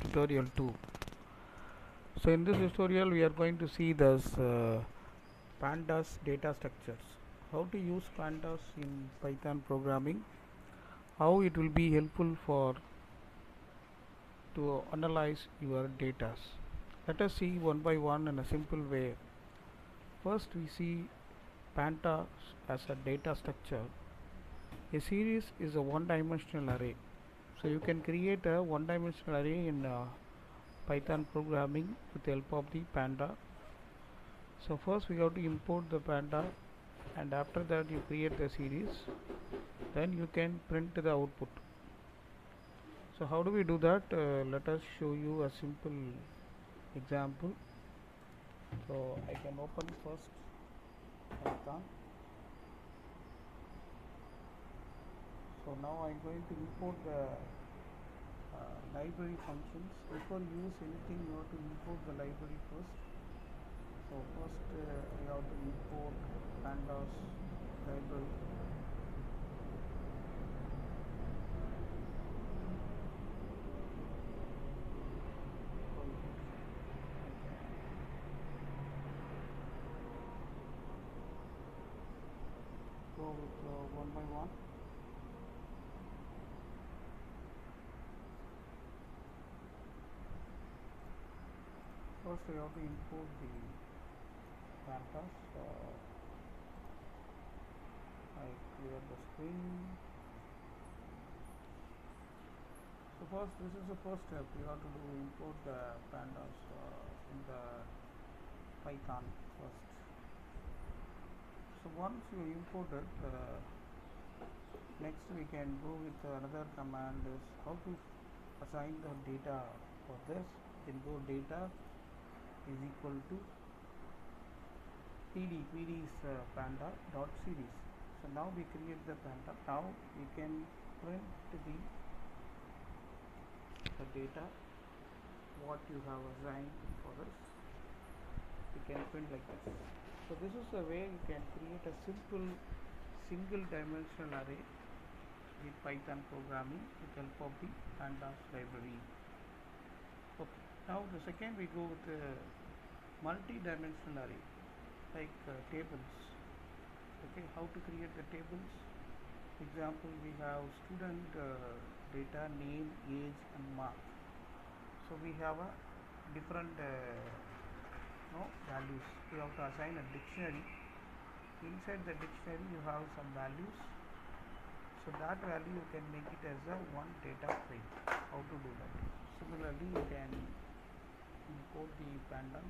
tutorial 2. So in this tutorial we are going to see this pandas data structures, how to use pandas in Python programming, how it will be helpful for to analyze your data. Let us see one by one in a simple way. First we see pandas as a data structure. A series is a one-dimensional array. So you can create a one-dimensional array in Python programming with the help of the panda. So first we have to import the panda, and after that you create the series, then you can print the output. So how do we do that? Let us show you a simple example. So I can open first Python. So now I am going to import the library functions. Before you use anything, you have to import the library first. So first we have to import pandas library. Go with one by one. First we have to import the pandas. I clear the screen. So first, this is the first step. You have to do import the pandas in the Python first. So once you import it, next we can go with another command is how to assign the data for this. Then go data is equal to pd is panda dot series. So now we create the panda. Now we can print the data what you have assigned for us. You can print like this. So this is the way you can create a simple single dimensional array with Python programming with help of the pandas library. Okay, now the second we go with the multi-dimensional array like tables. Okay, how to create the tables? Example, we have student data, name, age and mark. So we have a different values. We have to assign a dictionary. Inside the dictionary you have some values. So that value you can make it as a one data frame. How to do that? Similarly, you can import the pandas.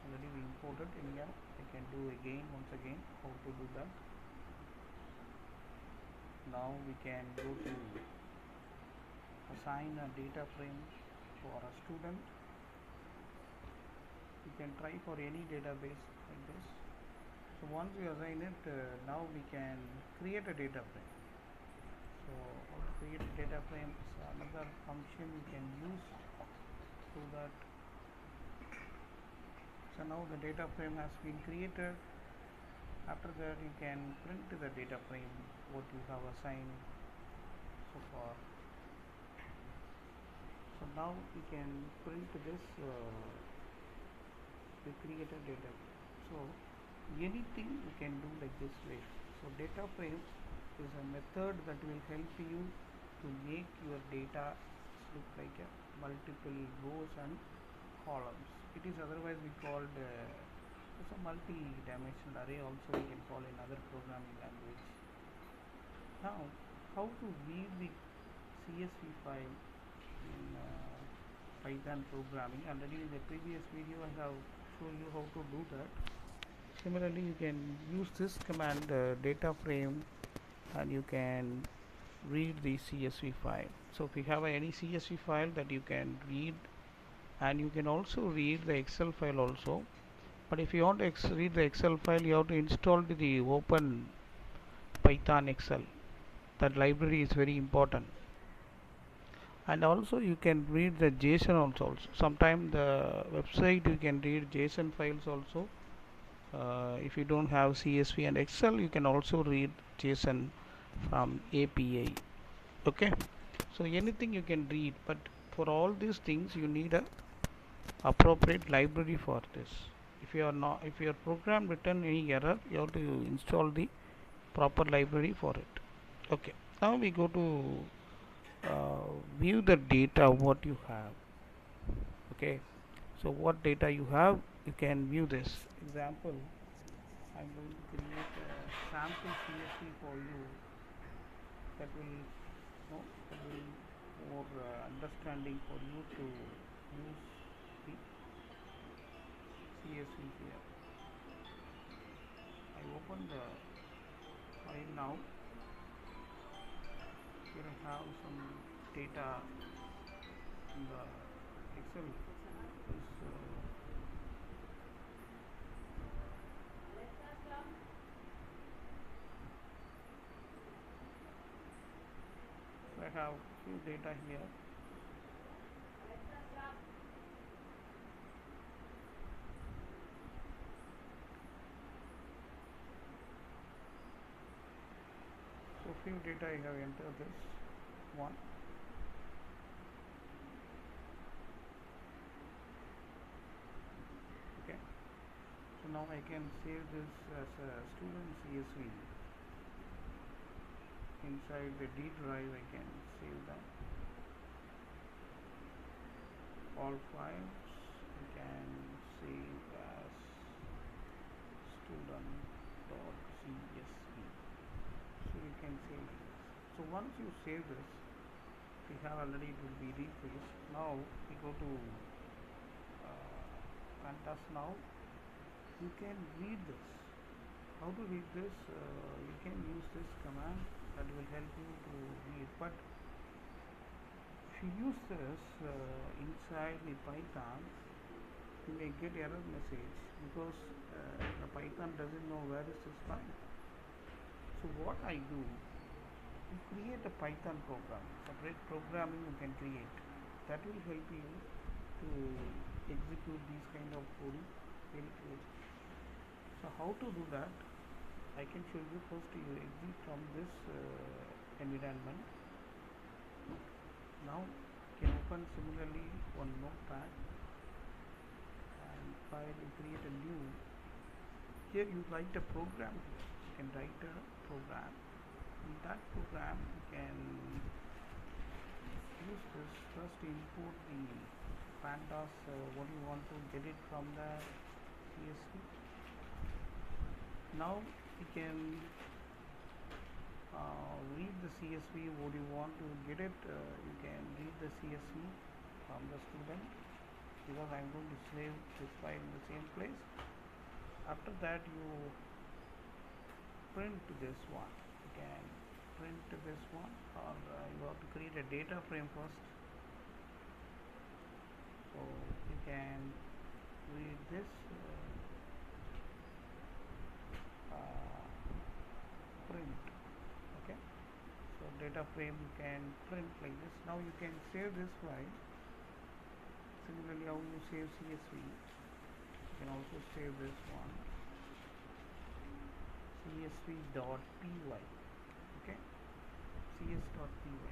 Already we imported in here. I can do once again how to do that. Now we can go to assign a data frame for a student. You can try for any database like this. So once we assign it, now we can create a data frame. So how to create a data frame is another function you can use so that. So now the data frame has been created. After that you can print the data frame what you have assigned so far. So now we can print this the created data. So anything you can do like this way. So data frame is a method that will help you to make your data look like a multiple rows and columns. It is otherwise we called it's a multi-dimensional array, also we can call in other programming language. Now how to read the CSV file in Python programming. Already in the previous video I have shown you how to do that. Similarly, you can use this command data frame and you can read the CSV file. So if you have any CSV file that you can read, and you can also read the Excel file also. But if you want to read the Excel file, you have to install the open Python Excel. That library is very important. And also you can read the JSON also. Sometimes the website you can read JSON files also. If you don't have CSV and Excel, you can also read JSON from API. Okay, so anything you can read, but for all these things you need a appropriate library for this. If your program written any error, you have to install the proper library for it. Okay, now we go to view the data what you have. Okay, so what data you have, you can view this. Example, I'm going to create a sample CSV for you that will, that will more understanding for you to use the CSV here. I open the file now. Here I have some data in the Excel. I have few data here. So few data I have entered this one. Okay. So now I can save this as a student CSV. Inside the D drive I can save that. All files I can save as student.csv. So you can save this. So once you save this, we have already, it will be refreshed. Now we go to Pandas now. You can read this. How to read this? You can use this command that will help you to read. But if you use this inside the Python, you may get error message because the Python doesn't know where is this file. So what I do, you create a Python program, separate programming you can create. That will help you to execute these kind of coding very clearly. So how to do that? I can show you. First you exit from this environment. Now you can open similarly one notepad and file, you create a new. Here you write a program. You can write a program. In that program you can use this. First import the pandas, what you want to get it from the CSV. Now you can read the CSV, what you want to get it. You can read the CSV from the student, because I am going to save this file in the same place. After that you print this one. You can print this one, or you have to create a data frame first. So you can read this print. Okay, so data frame you can print like this. Now you can save this file. Similarly, how you save CSV, you can also save this one, csv.py. okay, cs.py.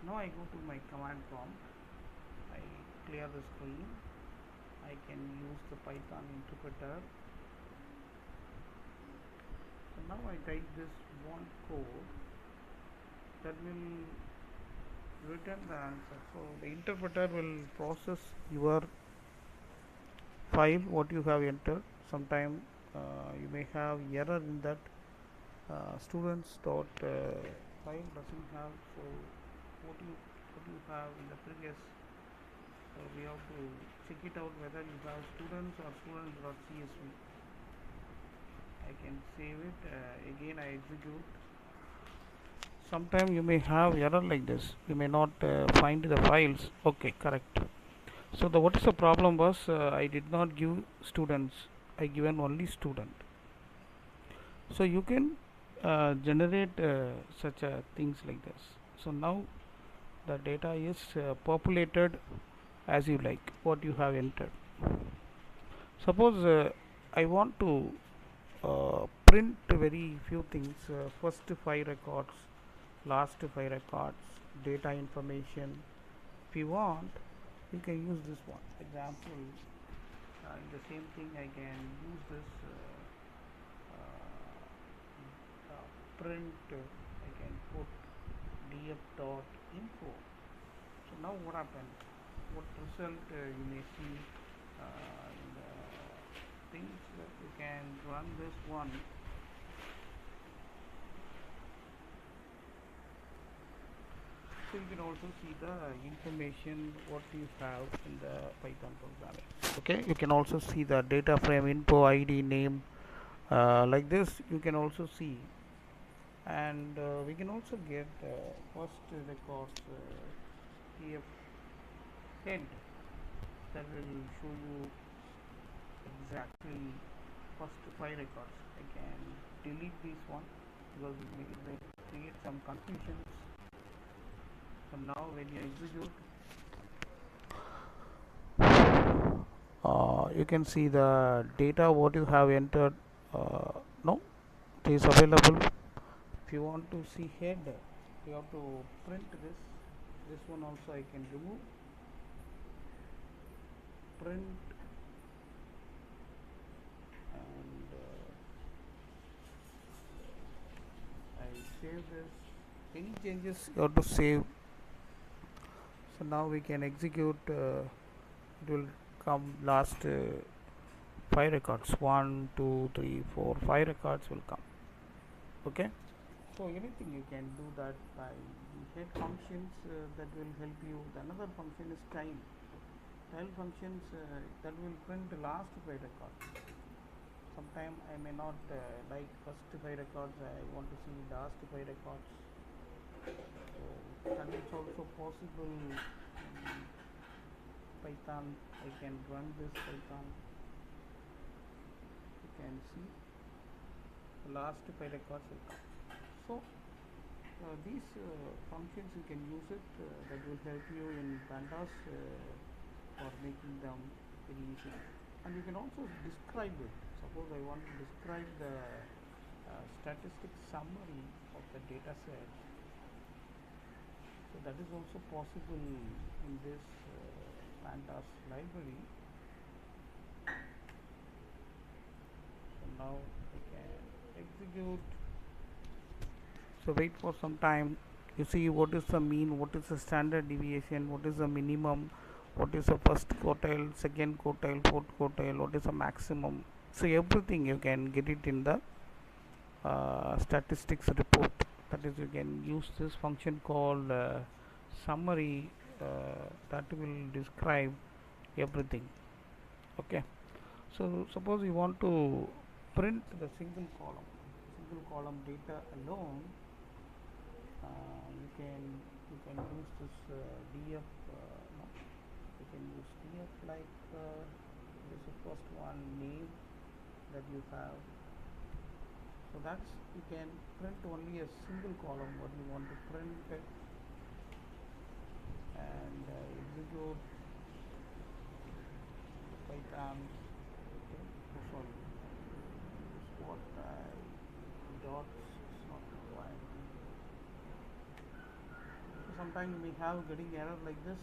Now I go to my command prompt. I clear the screen. I can use the Python interpreter. So now I type this one code that will return the answer. So the interpreter will process your file what you have entered. Sometime you may have error in that students dot file doesn't have. So what you have in the previous, so we have to check it out whether you have students or students.csv. I can save it. Again I execute. Sometime you may have error like this. You may not find the files. Okay, correct. So what is the problem was I did not give students. I given only student. So you can generate such things like this. So now the data is populated as you like, what you have entered. Suppose I want to print very few things, first 5 records, last 5 records, data information, If you want, you can use this one. Example, the same thing I can use this print. I can put df.info. So now what happens? What result you may see in the things that you can run this one. So you can also see the information what you have in the Python programming. Okay, you can also see the data frame info ID name like this. You can also see, and we can also get first records here head that will show you exactly first 5 records. I can delete this one because it may create some confusions. So now when you execute, you can see the data what you have entered. No, it is available. If you want to see head, you have to print this one also I can remove, print, and I save this. Any changes you have to save. So now we can execute. It will come last 5 records. 1 2 3 4 5 records will come. Okay, so anything you can do that by head functions that will help you. Another function is tail functions that will print the last 5 records. Sometime I may not like first 5 records, I want to see last 5 records. So that is also possible in Python. I can run this Python. You can see the last 5 records will come. So these functions you can use it, that will help you in Pandas for making them very easy. And you can also describe it. Suppose I want to describe the statistic summary of the data set. So that is also possible in this Pandas library. So now I can execute. So wait for some time. You see what is the mean, what is the standard deviation, what is the minimum, what is the first quartile, second quartile, fourth quartile, what is the maximum. So everything you can get it in the statistics report. That is, you can use this function called summary that will describe everything. Okay, so suppose you want to print the single column data alone. You can use this df. No, you can use df like this is the first one, name that you have. So that's, you can print only a single column what you want to print it, and execute Python. Okay, sorry, what dots is not required. So sometimes you may have getting error like this.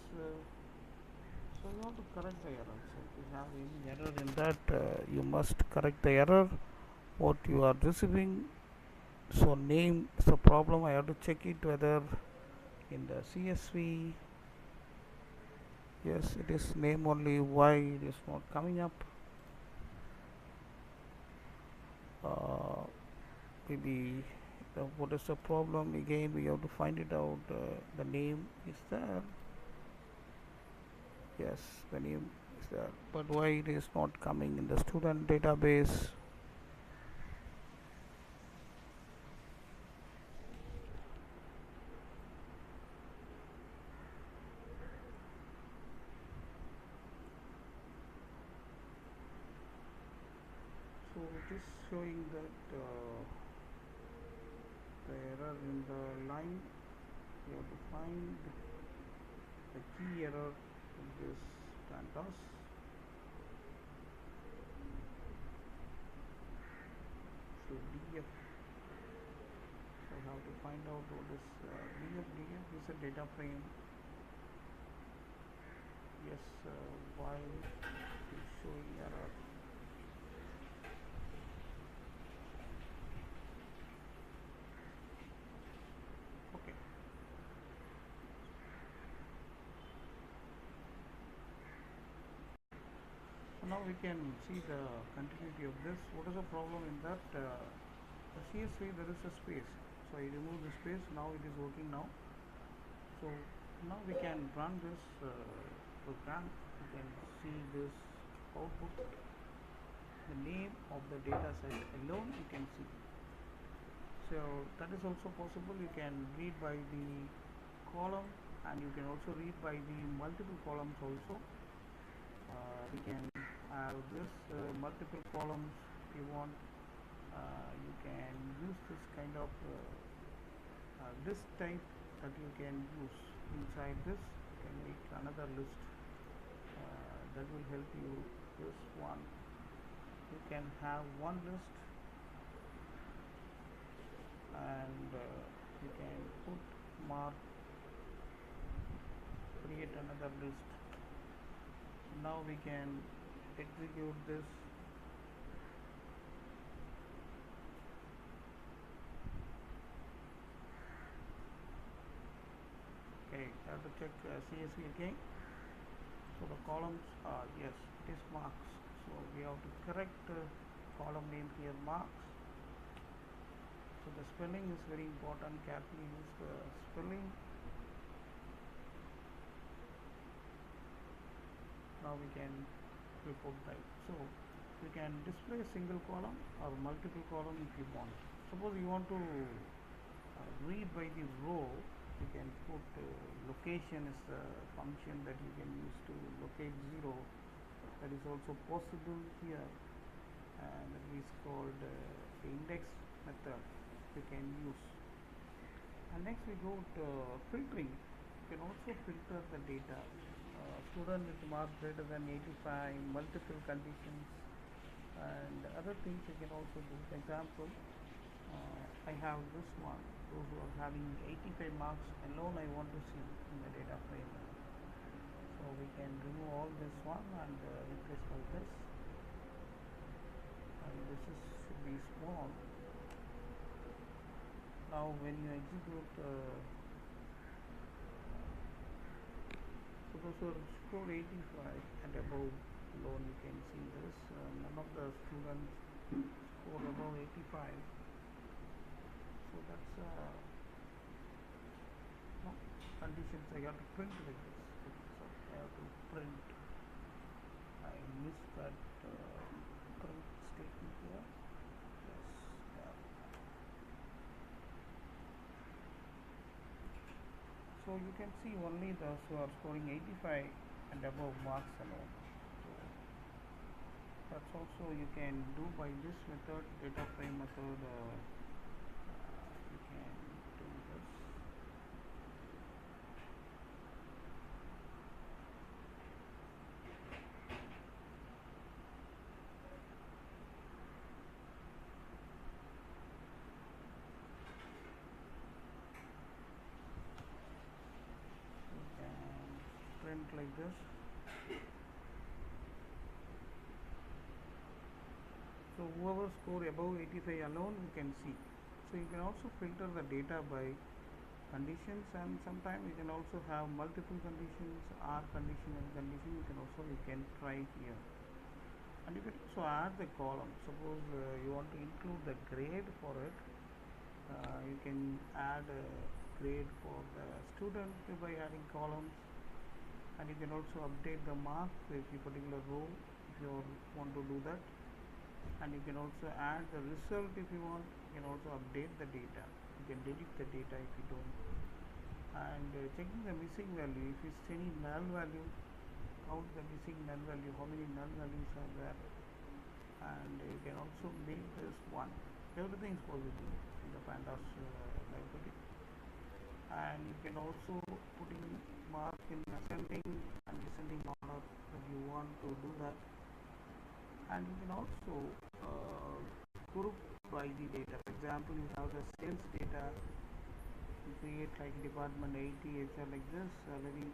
So you have to correct the error. So if you have any error in that, you must correct the error what you are receiving. So name is a problem. I have to check it whether in the CSV. Yes, it is name only. Why it is not coming up? Maybe what is the problem? Again, we have to find it out. The name is there. Yes, the name is there, but why it is not coming in the student database? So it is showing that the error in the line. You have to find the key error in this Pandas. So df, I have to find out what is df. Df is a data frame. yes, why it is showing error. Okay, so now we can see the continuity of this. What is the problem in that? The CSV, there is a space, so I remove the space. Now it is working now. So now we can run this program. You can see this output, the name of the data set alone you can see. So that is also possible. You can read by the column, and you can also read by the multiple columns also. We can have this multiple columns if you want. You can use this kind of list type that you can use inside this. You can make another list that will help you. This one, you can have one list, and you can put mark, create another list. Now we can execute this. Okay, I have to check CSV again. So the columns are, yes, it is marks. So we have to correct column name here, marks. So the spelling is very important. Carefully use the spelling. Now we can report type. So you can display a single column or multiple column if you want. Suppose you want to read by the row. You can put location is the function that you can use to locate 0. That is also possible here, and that is called the index method you can use. And next we go to filtering. You can also filter the data. Student with mark greater than 85, multiple conditions, and other things you can also do. For example, I have this one. Those who are having 85 marks alone, I want to see in the data frame. So we can remove all this one and replace by this. And this is should be small. Now when you execute, suppose you score 85 and above alone, you can see this. None of the students score above 85. So that's no conditions. I have to print like this. So I have to print. I missed that print statement here. Yes. Yeah. So you can see only those who are scoring 85 and above marks alone. So that's also you can do by this method, data frame method. You can do this. You can print like this. So whoever score above 85 alone, you can see. So you can also filter the data by conditions, and sometimes you can also have multiple conditions, or condition and condition. You can try here, and you can also add the column. Suppose you want to include the grade for it. You can add a grade for the student by adding columns, and you can also update the mark with a particular row if you want to do that. And you can also add the result if you want. You can also update the data. You can delete the data if you don't. And checking the missing value. If it's any null value, count the missing null value, how many null values are there. And you can also make this one. Everything is possible in the Pandas library. And you can also put in mark in ascending and descending order if you want to do that. And you can also group by the data. For example, you have the sales data. You create like department 80 HR like this. Already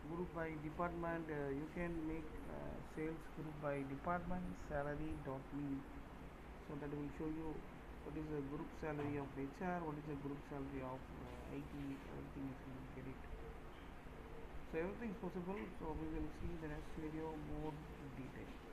Group by department, you can make sales group by department salary dot me. So that will show you what is the group salary of HR, what is the group salary of IT, everything is you will get it. So everything is possible. So we will see the next video more detail.